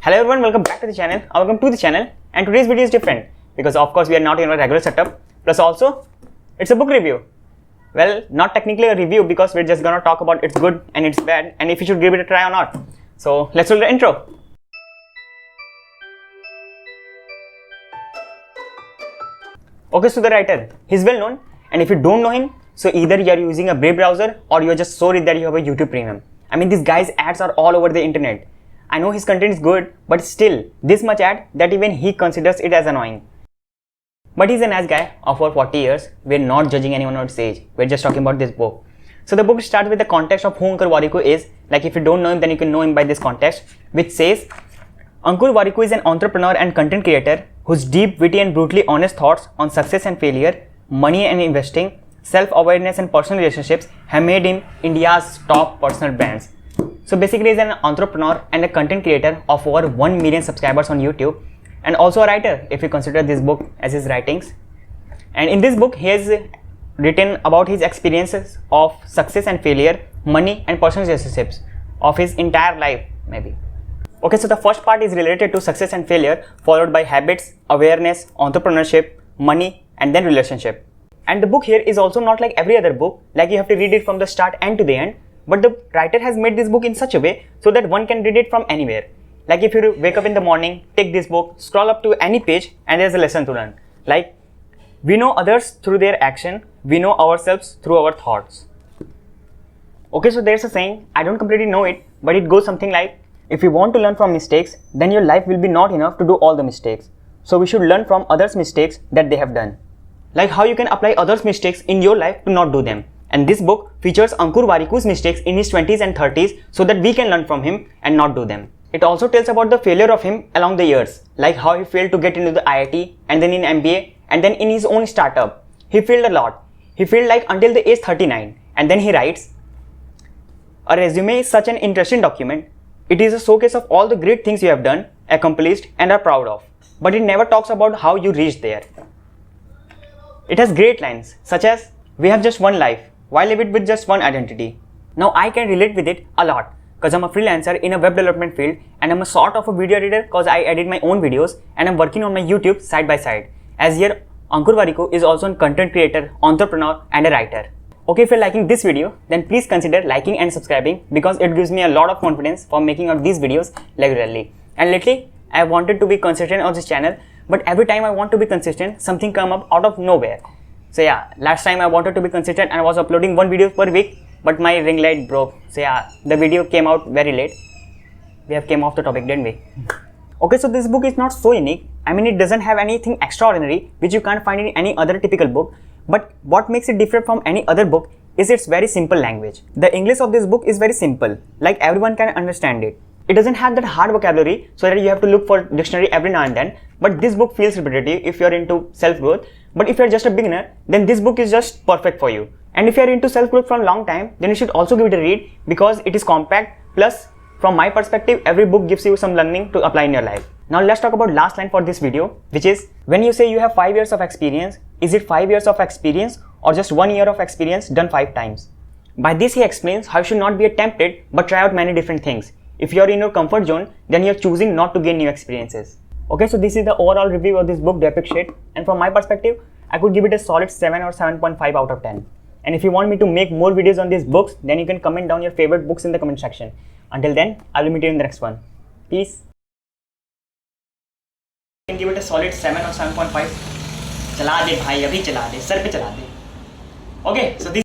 Hello everyone, welcome back to the channel. Welcome to the channel, and today's video is different because of course we are not in a regular setup. Plus also, it's a book review. Well, not technically a review because we're just gonna talk about it's good and it's bad and if you should give it a try or not. So let's do the intro. Okay, so the writer, he's well known, and if you don't know him, so either you are using a Brave browser or you are just so rich that you have a YouTube premium. I mean, this guy's ads are all over the internet. I know his content is good, but still, this much ad that even he considers it as annoying. But he's a nice guy of over 40 years. We're not judging anyone on stage. We're just talking about this book. So the book starts with the context of who Ankur warikoo is. Like if you don't know him, then you can know him by this context, which says, Ankur warikoo is an entrepreneur and content creator whose deep, witty and brutally honest thoughts on success and failure, money and investing, self-awareness and personal relationships have made him India's top personal brands. So basically he's an entrepreneur and a content creator of over 1 million subscribers on YouTube, and also a writer if you consider this book as his writings. And in this book he has written about his experiences of success and failure, money and personal relationships of his entire life maybe. Okay, so the first part is related to success and failure, followed by habits, awareness, entrepreneurship, money and then relationship. And the book here is also not like every other book, like you have to read it from the start and to the end. But the writer has made this book in such a way so that one can read it from anywhere. Like if you wake up in the morning, take this book, scroll up to any page and there's a lesson to learn. Like, we know others through their action, we know ourselves through our thoughts. Okay, so there's a saying, I don't completely know it, but it goes something like, if you want to learn from mistakes, then your life will be not enough to do all the mistakes. So we should learn from others' mistakes that they have done. Like how you can apply others' mistakes in your life to not do them. And this book features Ankur warikoo's mistakes in his 20s and 30s so that we can learn from him and not do them. It also tells about the failure of him along the years, like how he failed to get into the IIT and then in MBA and then in his own startup. He failed a lot. He failed like until the age 39, and then he writes, a resume is such an interesting document. It is a showcase of all the great things you have done, accomplished and are proud of. But it never talks about how you reached there. It has great lines such as, we have just one life. Why live it with just one identity? Now I can relate with it a lot because I'm a freelancer in a web development field, and I'm a sort of a video editor because I edit my own videos and I'm working on my YouTube side by side. As here, Ankur warikoo is also a content creator, entrepreneur and a writer. Okay, if you're liking this video, then please consider liking and subscribing because it gives me a lot of confidence for making out these videos regularly. And lately, I wanted to be consistent on this channel, but every time I want to be consistent, something come up out of nowhere. So yeah, last time I wanted to be consistent and I was uploading one video per week, but my ring light broke. So yeah, the video came out very late. We have came off the topic, didn't we? Okay, so this book is not so unique. I mean, it doesn't have anything extraordinary which you can't find in any other typical book. But what makes it different from any other book is its very simple language. The English of this book is very simple, like everyone can understand it. It doesn't have that hard vocabulary so that you have to look for dictionary every now and then. But this book feels repetitive if you're into self-growth. But if you're just a beginner, then this book is just perfect for you. And if you're into self-growth for a long time, then you should also give it a read because it is compact. Plus, from my perspective, every book gives you some learning to apply in your life. Now let's talk about last line for this video, which is, when you say you have 5 years of experience, is it 5 years of experience or just 1 year of experience done 5 times? By this he explains how you should not be tempted but try out many different things. If you're in your comfort zone, then you're choosing not to gain new experiences. Okay, so this is the overall review of this book, The Epic Shit, and from my perspective, I could give it a solid 7 or 7.5 out of 10. And if you want me to make more videos on these books, then you can comment down your favorite books in the comment section. Until then, I will meet you in the next one. Peace. I can give it a solid 7 or 7.5. चला दे भाई, अभी चला दे, sir पे चला दे. Okay, so this